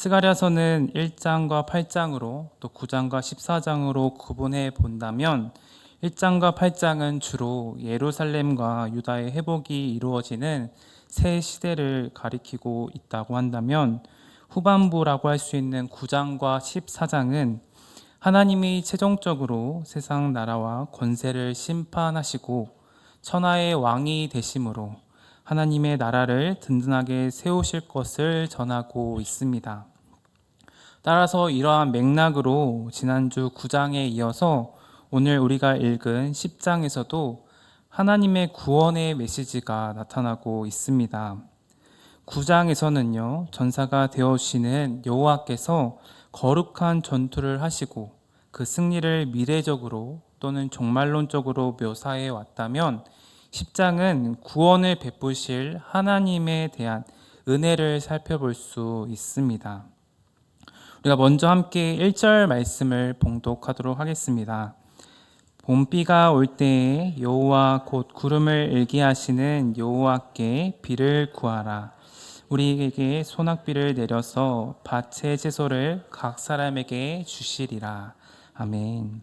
스가랴서는 1장과 8장으로 또 9장과 14장으로 구분해 본다면 1장과 8장은 주로 예루살렘과 유다의 회복이 이루어지는 새 시대를 가리키고 있다고 한다면 후반부라고 할 수 있는 9장과 14장은 하나님이 최종적으로 세상 나라와 권세를 심판하시고 천하의 왕이 되심으로 하나님의 나라를 든든하게 세우실 것을 전하고 있습니다. 따라서 이러한 맥락으로 지난주 9장에 이어서 오늘 우리가 읽은 10장에서도 하나님의 구원의 메시지가 나타나고 있습니다. 9장에서는요, 전사가 되어주시는 여호와께서 거룩한 전투를 하시고 그 승리를 미래적으로 또는 종말론적으로 묘사해 왔다면 10장은 구원을 베푸실 하나님에 대한 은혜를 살펴볼 수 있습니다. 우리가 먼저 함께 1절 말씀을 봉독하도록 하겠습니다. 봄비가 올 때에 여호와 곧 구름을 일게 하시는 여호와께 비를 구하라. 우리에게 소낙비를 내려서 밭의 채소를 각 사람에게 주시리라. 아멘.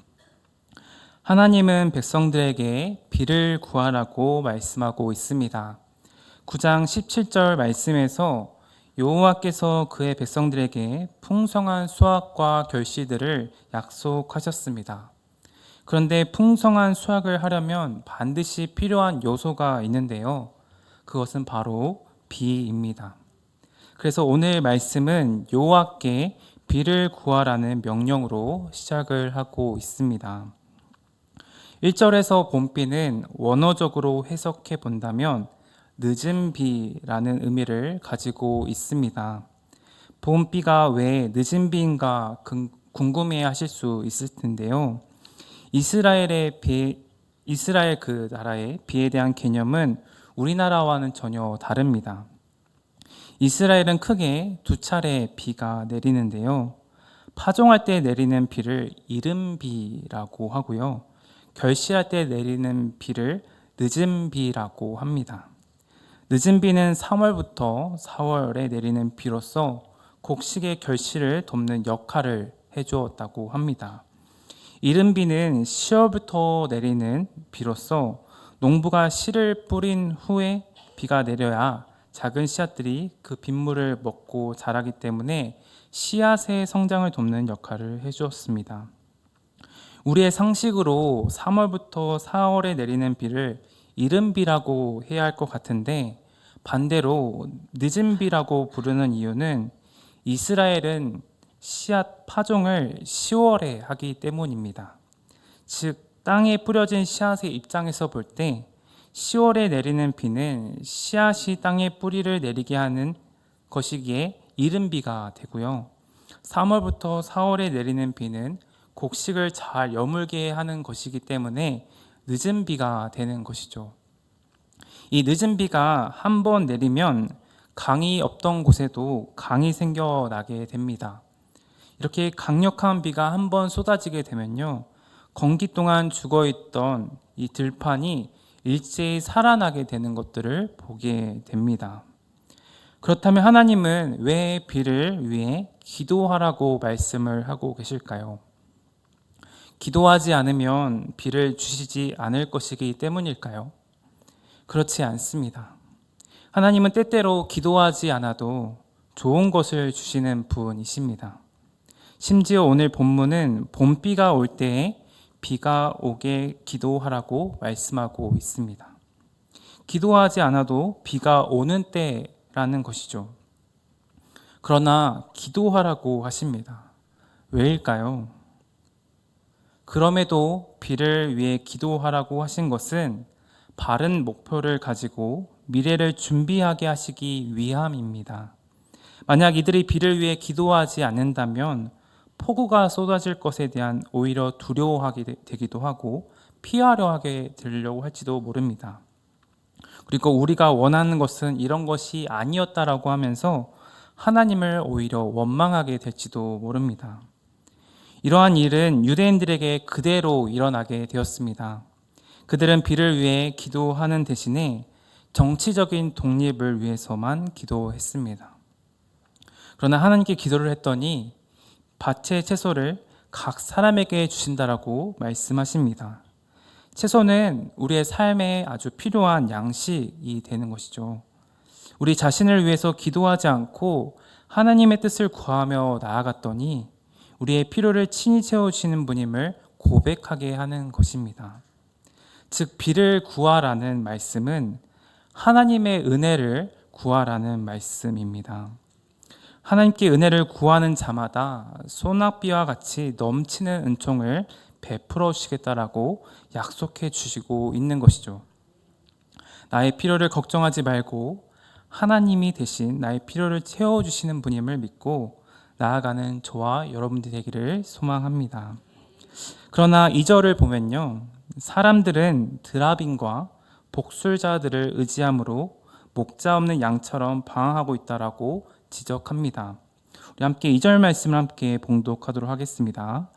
하나님은 백성들에게 비를 구하라고 말씀하고 있습니다. 9장 17절 말씀에서 여호와께서 그의 백성들에게 풍성한 수확과 결실들을 약속하셨습니다. 그런데 풍성한 수확을 하려면 반드시 필요한 요소가 있는데요. 그것은 바로 비입니다. 그래서 오늘 말씀은 여호와께 비를 구하라는 명령으로 시작을 하고 있습니다. 1절에서 봄비는 원어적으로 해석해 본다면 늦은 비라는 의미를 가지고 있습니다. 봄비가 왜 늦은 비인가 궁금해 하실 수 있을 텐데요. 이스라엘 그 나라의 비에 대한 개념은 우리나라와는 전혀 다릅니다. 이스라엘은 크게 두 차례 비가 내리는데요. 파종할 때 내리는 비를 이른 비라고 하고요. 결실할 때 내리는 비를 늦은 비라고 합니다. 늦은 비는 3월부터 4월에 내리는 비로서 곡식의 결실을 돕는 역할을 해주었다고 합니다. 이른 비는 10월부터 내리는 비로서 농부가 씨를 뿌린 후에 비가 내려야 작은 씨앗들이 그 빗물을 먹고 자라기 때문에 씨앗의 성장을 돕는 역할을 해주었습니다. 우리의 상식으로 3월부터 4월에 내리는 비를 이른 비라고 해야 할 것 같은데 반대로 늦은 비라고 부르는 이유는 이스라엘은 씨앗 파종을 10월에 하기 때문입니다. 즉 땅에 뿌려진 씨앗의 입장에서 볼 때 10월에 내리는 비는 씨앗이 땅에 뿌리를 내리게 하는 것이기에 이른 비가 되고요. 3월부터 4월에 내리는 비는 곡식을 잘 여물게 하는 것이기 때문에 늦은 비가 되는 것이죠. 이 늦은 비가 한 번 내리면 강이 없던 곳에도 강이 생겨나게 됩니다. 이렇게 강력한 비가 한 번 쏟아지게 되면요, 건기 동안 죽어있던 이 들판이 일제히 살아나게 되는 것들을 보게 됩니다. 그렇다면 하나님은 왜 비를 위해 기도하라고 말씀을 하고 계실까요? 기도하지 않으면 비를 주시지 않을 것이기 때문일까요? 그렇지 않습니다. 하나님은 때때로 기도하지 않아도 좋은 것을 주시는 분이십니다. 심지어 오늘 본문은 봄비가 올 때에 비가 오게 기도하라고 말씀하고 있습니다. 기도하지 않아도 비가 오는 때라는 것이죠. 그러나 기도하라고 하십니다. 왜일까요? 그럼에도 비를 위해 기도하라고 하신 것은 바른 목표를 가지고 미래를 준비하게 하시기 위함입니다. 만약 이들이 비를 위해 기도하지 않는다면 폭우가 쏟아질 것에 대한 오히려 두려워하게 되기도 하고 피하려 하게 되려고 할지도 모릅니다. 그리고 우리가 원하는 것은 이런 것이 아니었다라고 하면서 하나님을 오히려 원망하게 될지도 모릅니다. 이러한 일은 유대인들에게 그대로 일어나게 되었습니다. 그들은 비를 위해 기도하는 대신에 정치적인 독립을 위해서만 기도했습니다. 그러나 하나님께 기도를 했더니 밭의 채소를 각 사람에게 주신다라고 말씀하십니다. 채소는 우리의 삶에 아주 필요한 양식이 되는 것이죠. 우리 자신을 위해서 기도하지 않고 하나님의 뜻을 구하며 나아갔더니 우리의 필요를 친히 채워주시는 분임을 고백하게 하는 것입니다. 즉, 비를 구하라는 말씀은 하나님의 은혜를 구하라는 말씀입니다. 하나님께 은혜를 구하는 자마다 소낙비와 같이 넘치는 은총을 베풀어 주시겠다라고 약속해 주시고 있는 것이죠. 나의 필요를 걱정하지 말고 하나님이 대신 나의 필요를 채워주시는 분임을 믿고 나아가는 저와 여러분들이 되기를 소망합니다. 그러나 2절을 보면요, 사람들은 드라빔과 복술자들을 의지함으로 목자 없는 양처럼 방황하고 있다라고 지적합니다. 우리 함께 2절 말씀을 함께 봉독하도록 하겠습니다.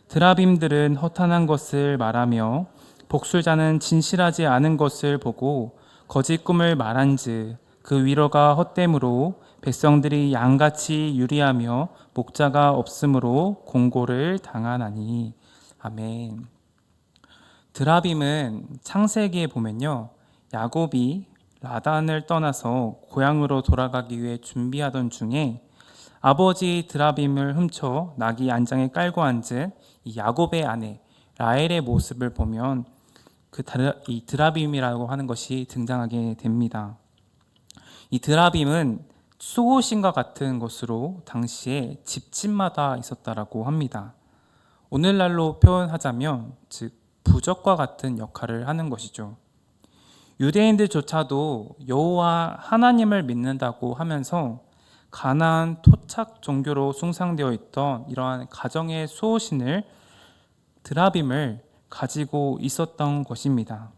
드라빔들은 허탄한 것을 말하며 복술자는 진실하지 않은 것을 보고 거짓 꿈을 말한즉 그 위로가 헛됨으로 백성들이 양같이 유리하며 목자가 없으므로 공고를 당하나니. 아멘. 드라빔은 창세기에 보면요, 야곱이 라단을 떠나서 고향으로 돌아가기 위해 준비하던 중에 아버지 드라빔을 훔쳐 나귀 안장에 깔고 앉은 이 야곱의 아내 라헬의 모습을 보면 이 드라빔이라고 하는 것이 등장하게 됩니다. 이 드라빔은 수호신과 같은 것으로 당시에 집집마다 있었다라고 합니다. 오늘날로 표현하자면 즉 부적과 같은 역할을 하는 것이죠. 유대인들조차도 여호와 하나님을 믿는다고 하면서 가나안 토착 종교로 숭상되어 있던 이러한 가정의 수호신을 드라빔을 가지고 있었던 것입니다.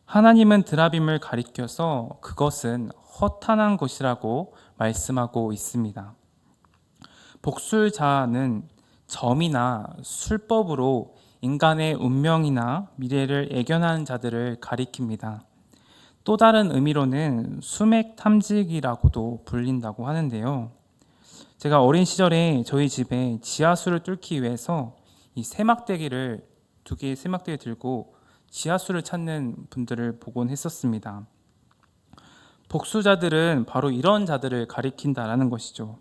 하나님은 드라빔을 가리켜서 그것은 허탄한 것이라고 말씀하고 있습니다. 복술자는 점이나 술법으로 인간의 운명이나 미래를 예견하는 자들을 가리킵니다. 또 다른 의미로는 수맥 탐지기라고도 불린다고 하는데요. 제가 어린 시절에 저희 집에 지하수를 뚫기 위해서 이 세막대기를 2개의 세막대기 들고 지하수를 찾는 분들을 보곤 했었습니다. 복수자들은 바로 이런 자들을 가리킨다라는 것이죠.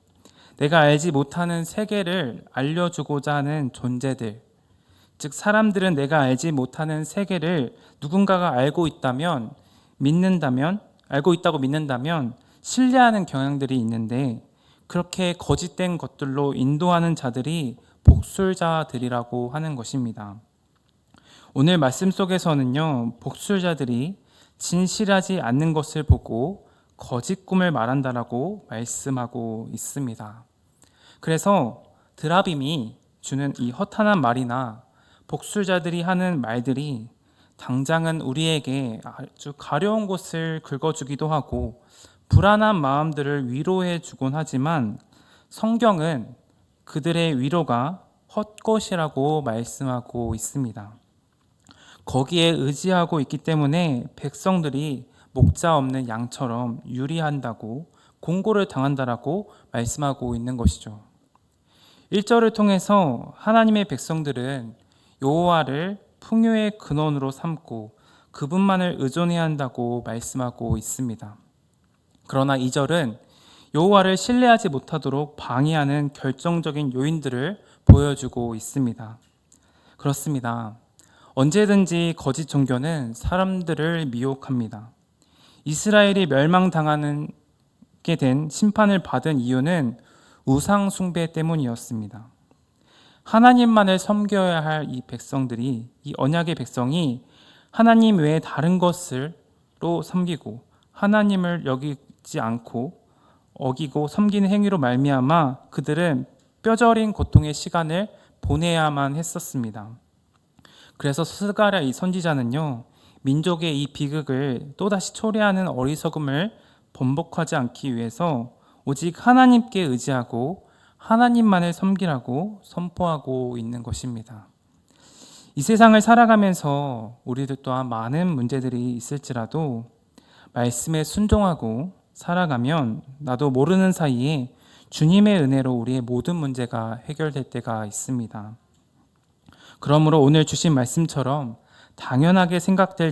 내가 알지 못하는 세계를 알려주고자 하는 존재들, 즉 사람들은 내가 알지 못하는 세계를 누군가가 알고 있다면 알고 있다고 믿는다면 신뢰하는 경향들이 있는데 그렇게 거짓된 것들로 인도하는 자들이 복술자들이라고 하는 것입니다. 오늘 말씀 속에서는요, 복술자들이 진실하지 않는 것을 보고 거짓 꿈을 말한다라고 말씀하고 있습니다. 그래서 드라빔이 주는 이 허탄한 말이나 복술자들이 하는 말들이 당장은 우리에게 아주 가려운 곳을 긁어주기도 하고 불안한 마음들을 위로해 주곤 하지만 성경은 그들의 위로가 헛것이라고 말씀하고 있습니다. 거기에 의지하고 있기 때문에 백성들이 목자 없는 양처럼 유리한다고 공고를 당한다라고 말씀하고 있는 것이죠. 1절을 통해서 하나님의 백성들은 여호와를 풍요의 근원으로 삼고 그분만을 의존해야 한다고 말씀하고 있습니다. 그러나 2절은 여호와를 신뢰하지 못하도록 방해하는 결정적인 요인들을 보여주고 있습니다. 그렇습니다. 언제든지 거짓 종교는 사람들을 미혹합니다. 이스라엘이 멸망당하게 된 심판을 받은 이유는 우상 숭배 때문이었습니다. 하나님만을 섬겨야 할 이 백성들이, 이 언약의 백성이 하나님 외에 다른 것으로 섬기고 하나님을 여기지 않고 어기고 섬기는 행위로 말미암아 그들은 뼈저린 고통의 시간을 보내야만 했었습니다. 그래서 스가랴 이 선지자는요, 민족의 이 비극을 또다시 초래하는 어리석음을 번복하지 않기 위해서 오직 하나님께 의지하고 하나님만을 섬기라고 선포하고 있는 것입니다. 이 세상을 살아가면서 우리들 또한 많은 문제들이 있을지라도 말씀에 순종하고 살아가면 나도 모르는 사이에 주님의 은혜로 우리의 모든 문제가 해결될 때가 있습니다. 그러므로 오늘 주신 말씀처럼 당연하게 생각하게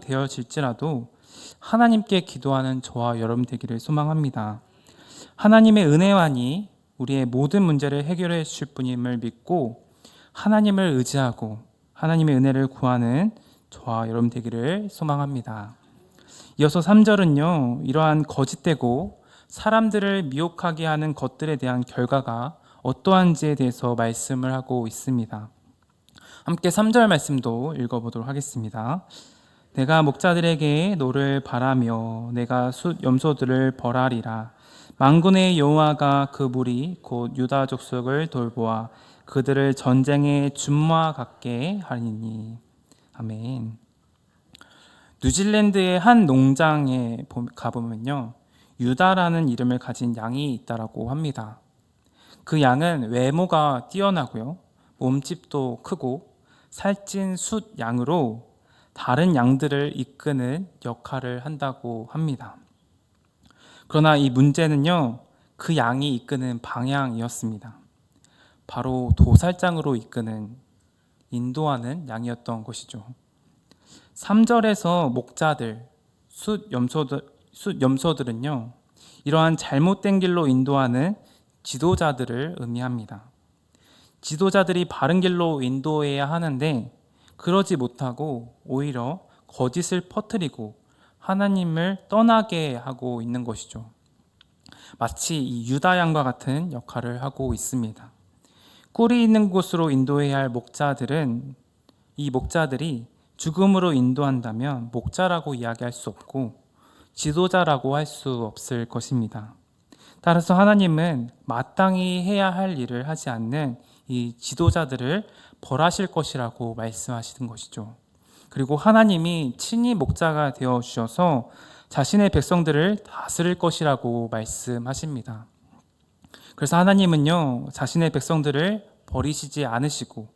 되어질지라도 하나님께 기도하는 저와 여러분 되기를 소망합니다. 하나님의 은혜만이 우리의 모든 문제를 해결해 주실 분임을 믿고 하나님을 의지하고 하나님의 은혜를 구하는 저와 여러분 되기를 소망합니다. 이어서 3절은요, 이러한 거짓되고 사람들을 미혹하게 하는 것들에 대한 결과가 어떠한지에 대해서 말씀을 하고 있습니다. 함께 3절 말씀도 읽어보도록 하겠습니다. 내가 목자들에게 노를 바라며 내가 숫 염소들을 벌하리라. 만군의 여호와가 그 무리 곧 유다 족속을 돌보아 그들을 전쟁의 준마 같게 하리니. 아멘. 뉴질랜드의 한 농장에 가보면요, 유다라는 이름을 가진 양이 있다라고 합니다. 그 양은 외모가 뛰어나고요, 몸집도 크고 살찐 숫 양으로 다른 양들을 이끄는 역할을 한다고 합니다. 그러나 이 문제는요, 그 양이 이끄는 방향이었습니다. 바로 도살장으로 이끄는, 인도하는 양이었던 것이죠. 3절에서 목자들, 숫 염소들은요, 이러한 잘못된 길로 인도하는 지도자들을 의미합니다. 지도자들이 바른 길로 인도해야 하는데 그러지 못하고 오히려 거짓을 퍼뜨리고 하나님을 떠나게 하고 있는 것이죠. 마치 이 유다 양과 같은 역할을 하고 있습니다. 꿀이 있는 곳으로 인도해야 할 목자들은, 이 목자들이 죽음으로 인도한다면 목자라고 이야기할 수 없고 지도자라고 할 수 없을 것입니다. 따라서 하나님은 마땅히 해야 할 일을 하지 않는 이 지도자들을 벌하실 것이라고 말씀하시는 것이죠. 그리고 하나님이 친히 목자가 되어 주셔서 자신의 백성들을 다스릴 것이라고 말씀하십니다. 그래서 하나님은요, 자신의 백성들을 버리시지 않으시고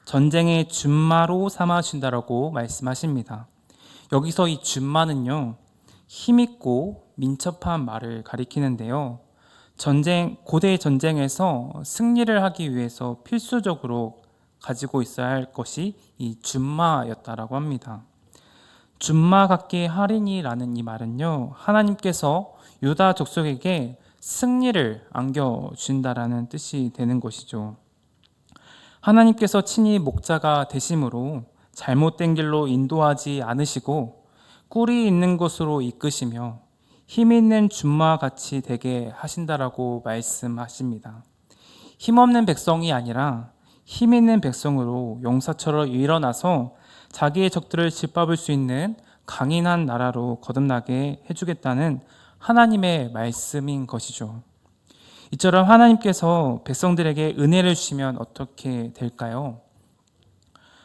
전쟁의 준마로 삼아주신다라고 말씀하십니다. 여기서 이 준마는요, 힘있고 민첩한 말을 가리키는데요, 고대 전쟁에서 승리를 하기 위해서 필수적으로 가지고 있어야 할 것이 이 준마였다라고 합니다. 준마 같게 하리니라는 이 말은요, 하나님께서 유다 족속에게 승리를 안겨주신다라는 뜻이 되는 것이죠. 하나님께서 친히 목자가 되심으로 잘못된 길로 인도하지 않으시고 꿀이 있는 곳으로 이끄시며 힘 있는 준마와 같이 되게 하신다라고 말씀하십니다. 힘없는 백성이 아니라 힘 있는 백성으로 용사처럼 일어나서 자기의 적들을 짓밟을 수 있는 강인한 나라로 거듭나게 해주겠다는 하나님의 말씀인 것이죠. 이처럼 하나님께서 백성들에게 은혜를 주시면 어떻게 될까요?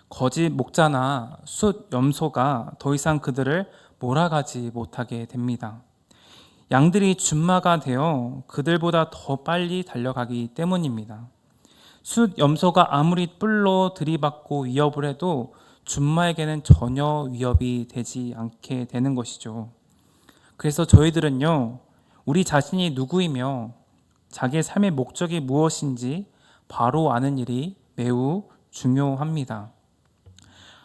거짓 목자나 숫 염소가 더 이상 그들을 몰아가지 못하게 됩니다. 양들이 준마가 되어 그들보다 더 빨리 달려가기 때문입니다. 숫 염소가 아무리 뿔로 들이받고 위협을 해도 준마에게는 전혀 위협이 되지 않게 되는 것이죠. 그래서 저희들은요, 우리 자신이 누구이며 자기의 삶의 목적이 무엇인지 바로 아는 일이 매우 중요합니다.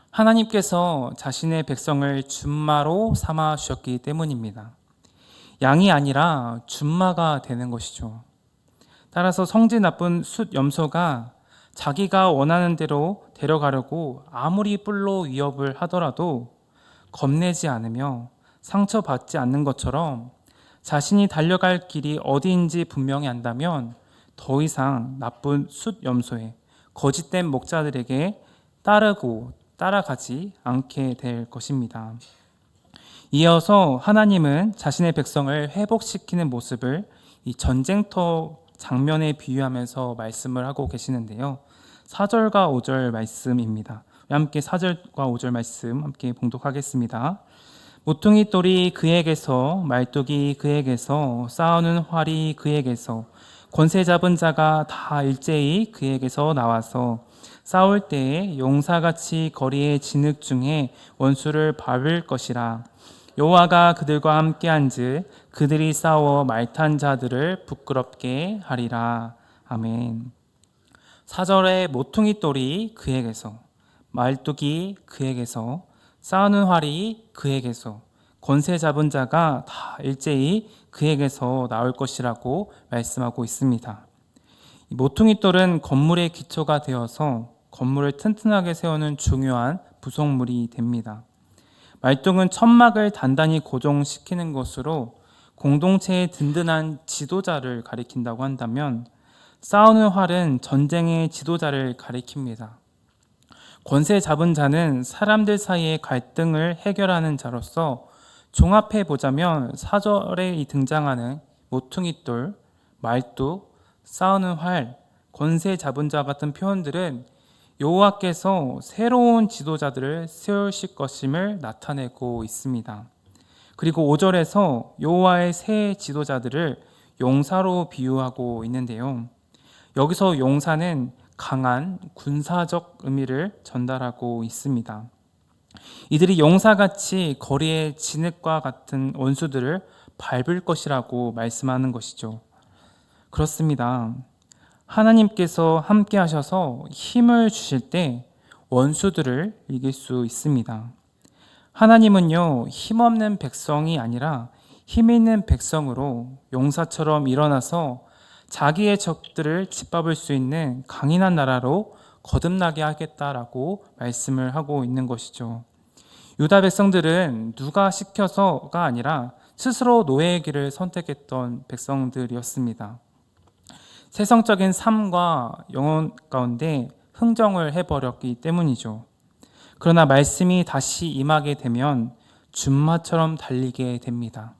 하나님께서 자신의 백성을 준마로 삼아 주셨기 때문입니다. 양이 아니라 준마가 되는 것이죠. 따라서 성질 나쁜 숫 염소가 자기가 원하는 대로 데려가려고 아무리 뿔로 위협을 하더라도 겁내지 않으며 상처받지 않는 것처럼 자신이 달려갈 길이 어디인지 분명히 안다면 더 이상 나쁜 숫 염소의 거짓된 목자들에게 따라가지 않게 될 것입니다. 이어서 하나님은 자신의 백성을 회복시키는 모습을 이 전쟁터 장면에 비유하면서 말씀을 하고 계시는데요. 4절과 5절 말씀입니다. 함께 4절과 5절 말씀 함께 봉독하겠습니다. 모퉁이 돌이 그에게서, 말뚝이 그에게서, 싸우는 활이 그에게서, 권세 잡은 자가 다 일제히 그에게서 나와서 싸울 때에 용사같이 거리의 진흙 중에 원수를 밟을 것이라. 여호와가 그들과 함께한즉 그들이 싸워 말탄 자들을 부끄럽게 하리라. 아멘. 4절에 모퉁이 돌이 그에게서, 말뚝이 그에게서, 싸우는 활이 그에게서, 권세 잡은 자가 다 일제히 그에게서 나올 것이라고 말씀하고 있습니다. 모퉁이 돌은 건물의 기초가 되어서 건물을 튼튼하게 세우는 중요한 부속물이 됩니다. 말뚝은 천막을 단단히 고정시키는 것으로 공동체의 든든한 지도자를 가리킨다고 한다면, 싸우는 활은 전쟁의 지도자를 가리킵니다. 권세 잡은 자는 사람들 사이의 갈등을 해결하는 자로서 종합해 보자면 4절에 등장하는 모퉁이돌, 말뚝, 싸우는 활, 권세 잡은 자 같은 표현들은 여호와께서 새로운 지도자들을 세우실 것임을 나타내고 있습니다. 그리고 5절에서 여호와의 새 지도자들을 용사로 비유하고 있는데요. 여기서 용사는 강한 군사적 의미를 전달하고 있습니다. 이들이 용사같이 거리의 진흙과 같은 원수들을 밟을 것이라고 말씀하는 것이죠. 그렇습니다. 하나님께서 함께 하셔서 힘을 주실 때 원수들을 이길 수 있습니다. 하나님은요, 힘없는 백성이 아니라 힘 있는 백성으로 용사처럼 일어나서 자기의 적들을 짓밟을 수 있는 강인한 나라로 거듭나게 하겠다라고 말씀을 하고 있는 것이죠. 유다 백성들은 누가 시켜서가 아니라 스스로 노예의 길을 선택했던 백성들이었습니다. 세상적인 삶과 영혼 가운데 흥정을 해버렸기 때문이죠. 그러나 말씀이 다시 임하게 되면 준마처럼 달리게 됩니다.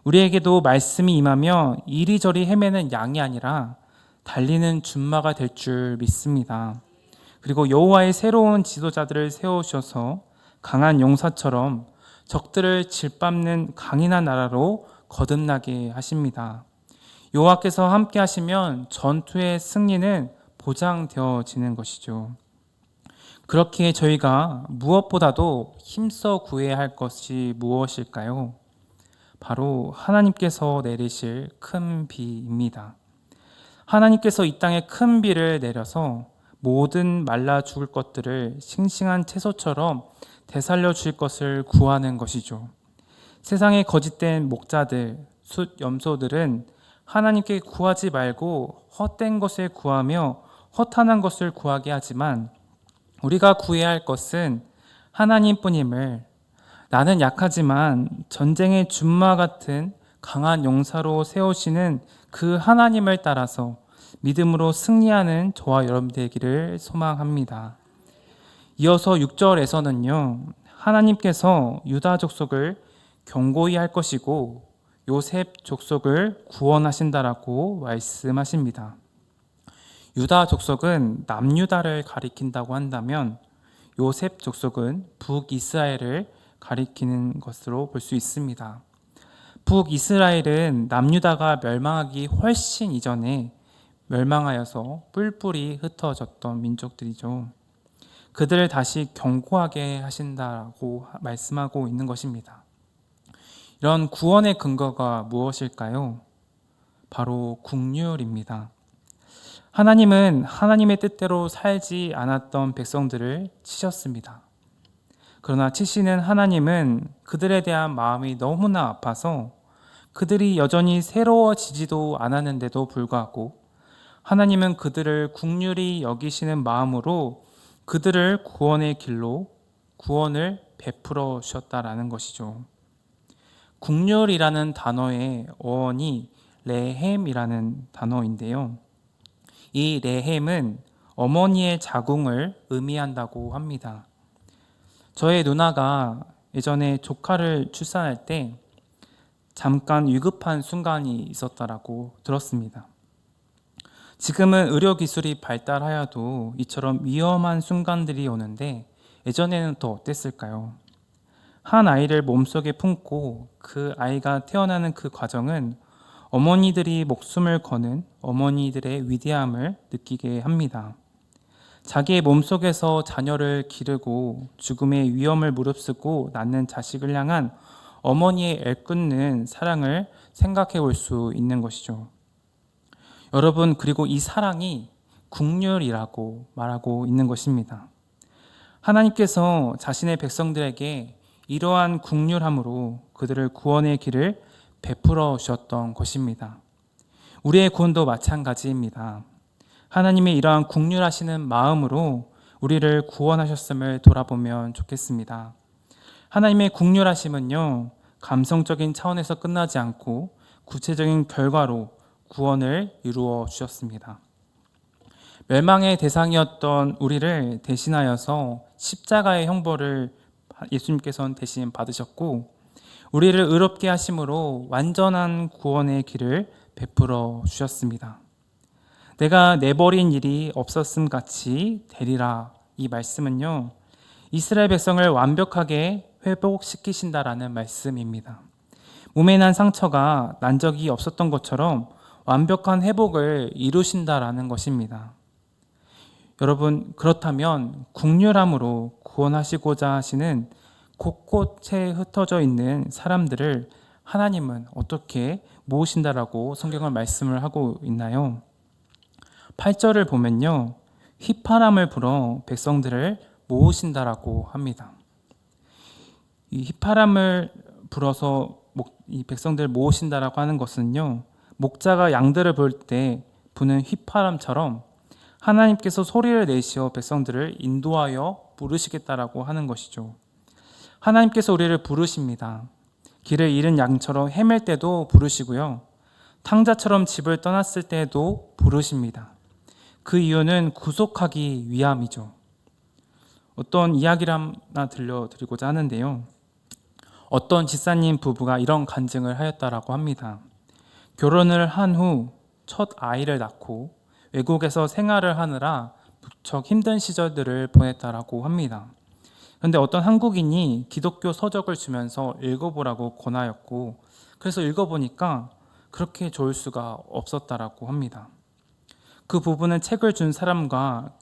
우리에게도 말씀이 임하며 이리저리 헤매는 양이 아니라 달리는 준마가 될 줄 믿습니다. 그리고 여호와의 새로운 지도자들을 세우셔서 강한 용사처럼 적들을 짓밟는 강인한 나라로 거듭나게 하십니다. 여호와께서 함께 하시면 전투의 승리는 보장되어지는 것이죠. 그렇기에 저희가 무엇보다도 힘써 구해야 할 것이 무엇일까요? 바로 하나님께서 내리실 큰 비입니다. 하나님께서 이 땅에 큰 비를 내려서 모든 말라 죽을 것들을 싱싱한 채소처럼 되살려 주실 것을 구하는 것이죠. 세상의 거짓된 목자들, 숫 염소들은 하나님께 구하지 말고 헛된 것을 구하며 허탄한 것을 구하게 하지만, 우리가 구해야 할 것은 하나님뿐임을, 나는 약하지만 전쟁의 준마 같은 강한 용사로 세우시는 그 하나님을 따라서 믿음으로 승리하는 저와 여러분 되기를 소망합니다. 이어서 6절에서는요, 하나님께서 유다 족속을 견고히 할 것이고 요셉 족속을 구원하신다라고 말씀하십니다. 유다 족속은 남유다를 가리킨다고 한다면, 요셉 족속은 북이스라엘을 가리키는 것으로 볼 수 있습니다. 북이스라엘은 남유다가 멸망하기 훨씬 이전에 멸망하여서 뿔뿔이 흩어졌던 민족들이죠. 그들을 다시 견고하게 하신다고 말씀하고 있는 것입니다. 이런 구원의 근거가 무엇일까요? 바로 국률입니다. 하나님은 하나님의 뜻대로 살지 않았던 백성들을 치셨습니다. 그러나 치시는 하나님은 그들에 대한 마음이 너무나 아파서 그들이 여전히 새로워지지도 않았는데도 불구하고 하나님은 그들을 긍휼히 여기시는 마음으로 그들을 구원의 길로 구원을 베풀어 주셨다라는 것이죠. 긍휼이라는 단어의 어원이 레헴이라는 단어인데요. 이 레헴은 어머니의 자궁을 의미한다고 합니다. 저의 누나가 예전에 조카를 출산할 때 잠깐 위급한 순간이 있었다라고 들었습니다. 지금은 의료기술이 발달하여도 이처럼 위험한 순간들이 오는데 예전에는 더 어땠을까요? 한 아이를 몸속에 품고 그 아이가 태어나는 그 과정은 어머니들이 목숨을 거는 어머니들의 위대함을 느끼게 합니다. 자기의 몸속에서 자녀를 기르고 죽음의 위험을 무릅쓰고 낳는 자식을 향한 어머니의 애끓는 사랑을 생각해 볼 수 있는 것이죠. 여러분, 그리고 이 사랑이 국률이라고 말하고 있는 것입니다. 하나님께서 자신의 백성들에게 이러한 국률함으로 그들을 구원의 길을 베풀어 주셨던 것입니다. 우리의 구원도 마찬가지입니다. 하나님의 이러한 국률하시는 마음으로 우리를 구원하셨음을 돌아보면 좋겠습니다. 하나님의 국률하심은요, 감성적인 차원에서 끝나지 않고 구체적인 결과로 구원을 이루어 주셨습니다. 멸망의 대상이었던 우리를 대신하여서 십자가의 형벌을 예수님께서는 대신 받으셨고, 우리를 의롭게 하심으로 완전한 구원의 길을 베풀어 주셨습니다. 내가 내버린 일이 없었음 같이 되리라. 이 말씀은요, 이스라엘 백성을 완벽하게 회복시키신다라는 말씀입니다. 몸에 난 상처가 난 적이 없었던 것처럼 완벽한 회복을 이루신다라는 것입니다. 여러분, 그렇다면 국률함으로 구원하시고자 하시는 곳곳에 흩어져 있는 사람들을 하나님은 어떻게 모으신다라고 성경은 말씀을 하고 있나요? 8절을 보면요, 휘파람을 불어 백성들을 모으신다라고 합니다. 이 휘파람을 불어서 이 백성들을 모으신다라고 하는 것은요, 목자가 양들을 볼 때 부는 휘파람처럼 하나님께서 소리를 내시어 백성들을 인도하여 부르시겠다라고 하는 것이죠. 하나님께서 우리를 부르십니다. 길을 잃은 양처럼 헤맬 때도 부르시고요, 탕자처럼 집을 떠났을 때도 부르십니다. 그 이유는 구속하기 위함이죠. 어떤 이야기를 하나 들려드리고자 하는데요, 어떤 집사님 부부가 이런 간증을 하였다라고 합니다. 결혼을 한 후 첫 아이를 낳고 외국에서 생활을 하느라 무척 힘든 시절들을 보냈다라고 합니다. 그런데 어떤 한국인이 기독교 서적을 주면서 읽어보라고 권하였고, 그래서 읽어보니까 그렇게 좋을 수가 없었다라고 합니다. 그 부부는 책을 준 사람과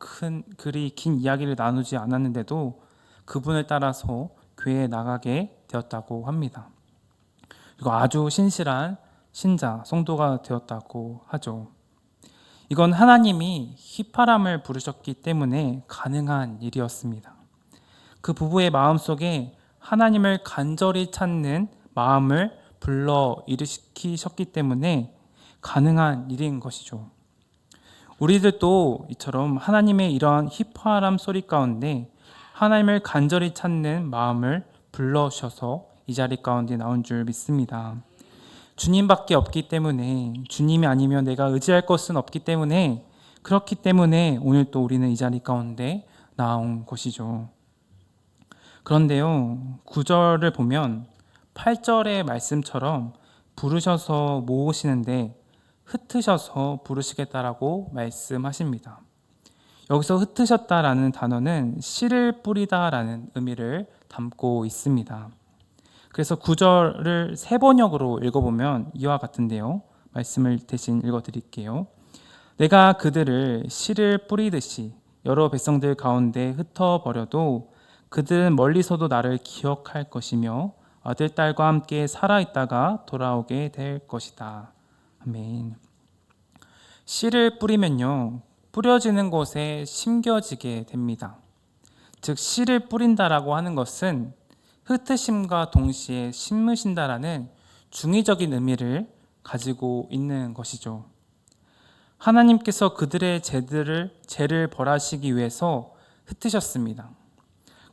그리 긴 이야기를 나누지 않았는데도 그분을 따라서 교회에 나가게 되었다고 합니다. 그리고 아주 신실한 신자, 성도가 되었다고 하죠. 이건 하나님이 휘파람을 부르셨기 때문에 가능한 일이었습니다. 그 부부의 마음속에 하나님을 간절히 찾는 마음을 불러 일으키셨기 때문에 가능한 일인 것이죠. 우리들도 이처럼 하나님의 이러한 휘파람 소리 가운데 하나님을 간절히 찾는 마음을 불러주셔서 이 자리 가운데 나온 줄 믿습니다. 주님밖에 없기 때문에, 주님이 아니면 내가 의지할 것은 없기 때문에, 그렇기 때문에 오늘 또 우리는 이 자리 가운데 나온 것이죠. 그런데요, 9절을 보면 8절의 말씀처럼 부르셔서 모으시는데 흩으셔서 부르시겠다라고 말씀하십니다. 여기서 흩으셨다라는 단어는 씨를 뿌리다라는 의미를 담고 있습니다. 그래서 9절을 세 번역으로 읽어보면 이와 같은데요, 말씀을 대신 읽어드릴게요. 내가 그들을 씨를 뿌리듯이 여러 백성들 가운데 흩어버려도 그들은 멀리서도 나를 기억할 것이며 아들, 딸과 함께 살아있다가 돌아오게 될 것이다. 아멘. 씨를 뿌리면요, 뿌려지는 곳에 심겨지게 됩니다. 즉, 씨를 뿌린다라고 하는 것은 흩으심과 동시에 심으신다라는 중의적인 의미를 가지고 있는 것이죠. 하나님께서 그들의 죄를 벌하시기 위해서 흩으셨습니다.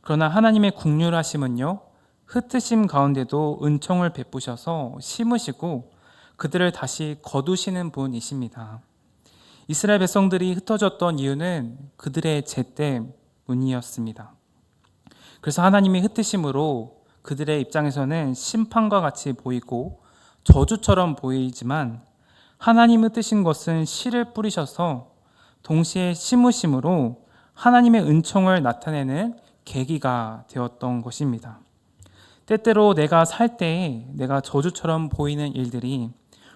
그러나 하나님의 국률하심은요, 흩으심 가운데도 은총을 베푸셔서 심으시고 그들을 다시 거두시는 분이십니다. 이스라엘 백성들이 흩어졌던 이유는 그들의 죄 때문이었습니다. 그래서 하나님이 흩으심으로 그들의 입장에서는 심판과 같이 보이고 저주처럼 보이지만, 하나님 흩으신 것은 씨를 뿌리셔서 동시에 심으심으로 하나님의 은총을 나타내는 계기가 되었던 것입니다. 때때로 내가 살 때에 내가 저주처럼 보이는 일들이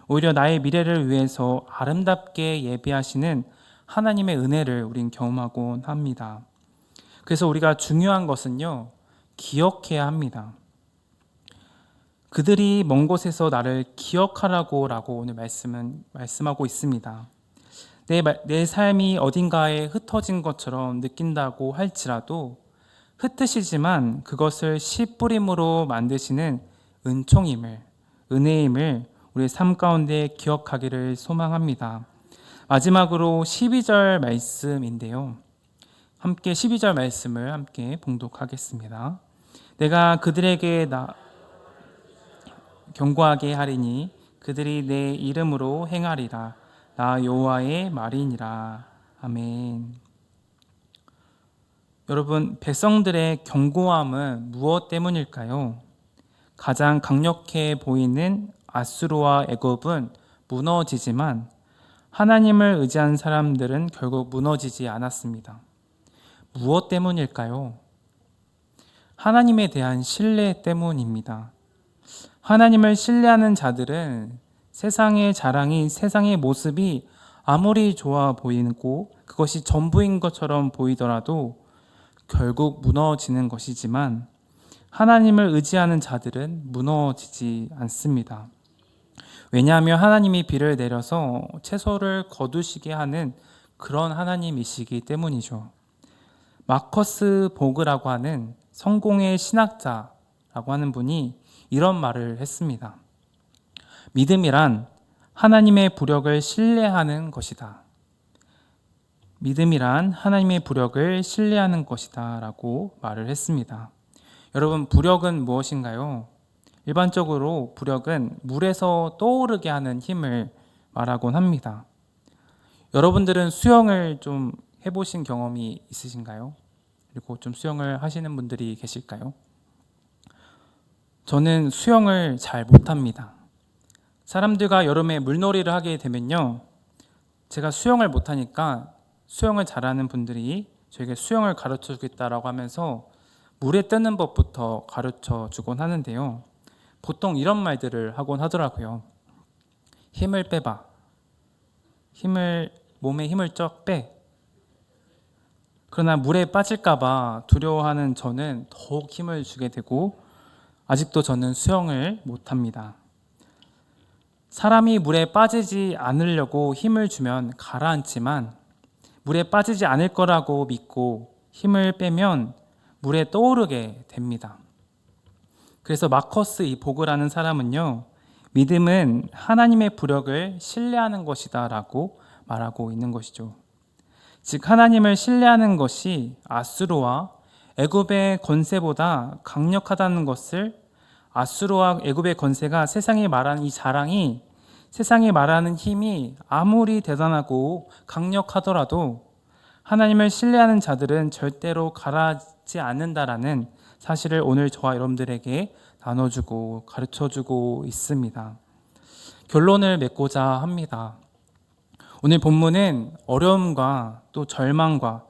오히려 나의 미래를 위해서 아름답게 예비하시는 하나님의 은혜를 우린 경험하곤 합니다. 그래서 우리가 중요한 것은요, 기억해야 합니다. 그들이 먼 곳에서 나를 기억하라고 오늘 말씀하고 있습니다. 내 삶이 어딘가에 흩어진 것처럼 느낀다고 할지라도 흩으시지만 그것을 씨 뿌림으로 만드시는 은혜임을 우리의 삶 가운데 기억하기를 소망합니다. 마지막으로 12절 말씀인데요. 함께 12절 말씀을 함께 봉독하겠습니다. 내가 그들에게 경고하게 하리니 그들이 내 이름으로 행하리라. 나 여호와의 말이니라. 아멘. 여러분, 백성들의 견고함은 무엇 때문일까요? 가장 강력해 보이는 아수르와 애굽은 무너지지만 하나님을 의지한 사람들은 결국 무너지지 않았습니다. 무엇 때문일까요? 하나님에 대한 신뢰 때문입니다. 하나님을 신뢰하는 자들은 세상의 자랑이, 세상의 모습이 아무리 좋아 보이고 그것이 전부인 것처럼 보이더라도 결국 무너지는 것이지만 하나님을 의지하는 자들은 무너지지 않습니다. 왜냐하면 하나님이 비를 내려서 채소를 거두시게 하는 그런 하나님이시기 때문이죠. 마커스 보그라고 하는 성공의 신학자라고 하는 분이 이런 말을 했습니다. 믿음이란 하나님의 부력을 신뢰하는 것이다. 믿음이란 하나님의 부력을 신뢰하는 것이다 라고 말을 했습니다. 여러분, 부력은 무엇인가요? 일반적으로 부력은 물에서 떠오르게 하는 힘을 말하곤 합니다. 여러분들은 수영을 좀 해보신 경험이 있으신가요? 그리고 좀 수영을 하시는 분들이 계실까요? 저는 수영을 잘 못합니다. 사람들과 여름에 물놀이를 하게 되면요, 제가 수영을 못하니까 수영을 잘하는 분들이 저에게 수영을 가르쳐 주겠다라고 하면서 물에 뜨는 법부터 가르쳐 주곤 하는데요, 보통 이런 말들을 하곤 하더라고요. 힘을 빼봐. 몸에 힘을 쫙 빼. 그러나 물에 빠질까봐 두려워하는 저는 더욱 힘을 주게 되고 아직도 저는 수영을 못합니다. 사람이 물에 빠지지 않으려고 힘을 주면 가라앉지만 물에 빠지지 않을 거라고 믿고 힘을 빼면 물에 떠오르게 됩니다. 그래서 마커스 이 보그라는 사람은요, 믿음은 하나님의 부력을 신뢰하는 것이다 라고 말하고 있는 것이죠. 즉 하나님을 신뢰하는 것이 아수르와 애굽의 권세보다 강력하다는 것을, 아수르와 애굽의 권세가 세상에 말하는 이 자랑이, 세상에 말하는 힘이 아무리 대단하고 강력하더라도 하나님을 신뢰하는 자들은 절대로 가라앉지 않는다라는 사실을 오늘 저와 여러분들에게 나눠주고 가르쳐주고 있습니다. 결론을 맺고자 합니다. 오늘 본문은 어려움과 또 절망과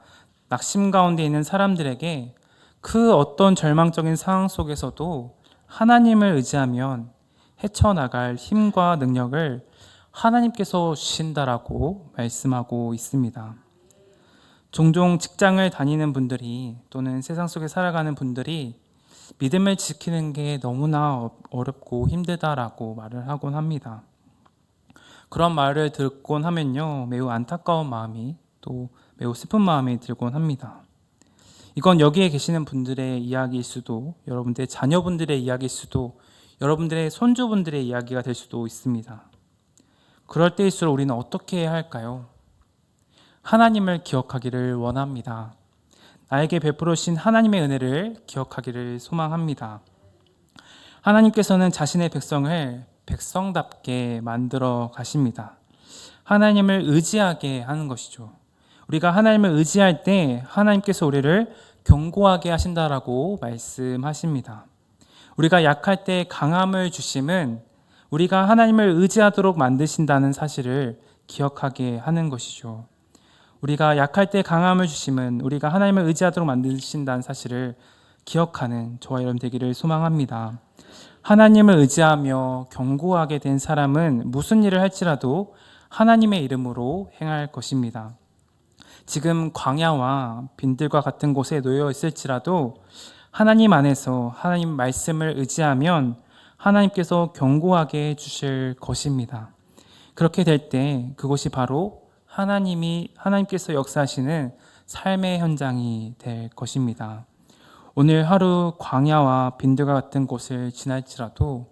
낙심 가운데 있는 사람들에게 그 어떤 절망적인 상황 속에서도 하나님을 의지하면 헤쳐나갈 힘과 능력을 하나님께서 주신다라고 말씀하고 있습니다. 종종 직장을 다니는 분들이 또는 세상 속에 살아가는 분들이 믿음을 지키는 게 너무나 어렵고 힘들다라고 말을 하곤 합니다. 그런 말을 듣곤 하면요, 매우 안타까운 마음이, 또 매우 슬픈 마음이 들곤 합니다. 이건 여기에 계시는 분들의 이야기일 수도, 여러분들의 자녀분들의 이야기일 수도, 여러분들의 손주분들의 이야기가 될 수도 있습니다. 그럴 때일수록 우리는 어떻게 해야 할까요? 하나님을 기억하기를 원합니다. 나에게 베풀어 주신 하나님의 은혜를 기억하기를 소망합니다. 하나님께서는 자신의 백성을 백성답게 만들어 가십니다. 하나님을 의지하게 하는 것이죠. 우리가 하나님을 의지할 때 하나님께서 우리를 견고하게 하신다라고 말씀하십니다. 우리가 약할 때 강함을 주심은 우리가 하나님을 의지하도록 만드신다는 사실을 기억하게 하는 것이죠. 우리가 약할 때 강함을 주심은 우리가 하나님을 의지하도록 만드신다는 사실을 기억하는 저와 여러분 되기를 소망합니다. 하나님을 의지하며 견고하게 된 사람은 무슨 일을 할지라도 하나님의 이름으로 행할 것입니다. 지금 광야와 빈들과 같은 곳에 놓여 있을지라도 하나님 안에서 하나님 말씀을 의지하면 하나님께서 경고하게 해주실 것입니다. 그렇게 될 때 그것이 바로 하나님께서 역사하시는 삶의 현장이 될 것입니다. 오늘 하루 광야와 빈들과 같은 곳을 지날지라도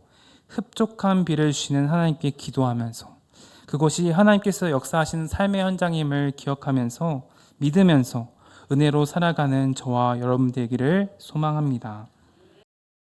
흡족한 비를 주시는 하나님께 기도하면서 그것이 하나님께서 역사하시는 삶의 현장임을 기억하면서 믿으면서 은혜로 살아가는 저와 여러분 되기를 소망합니다.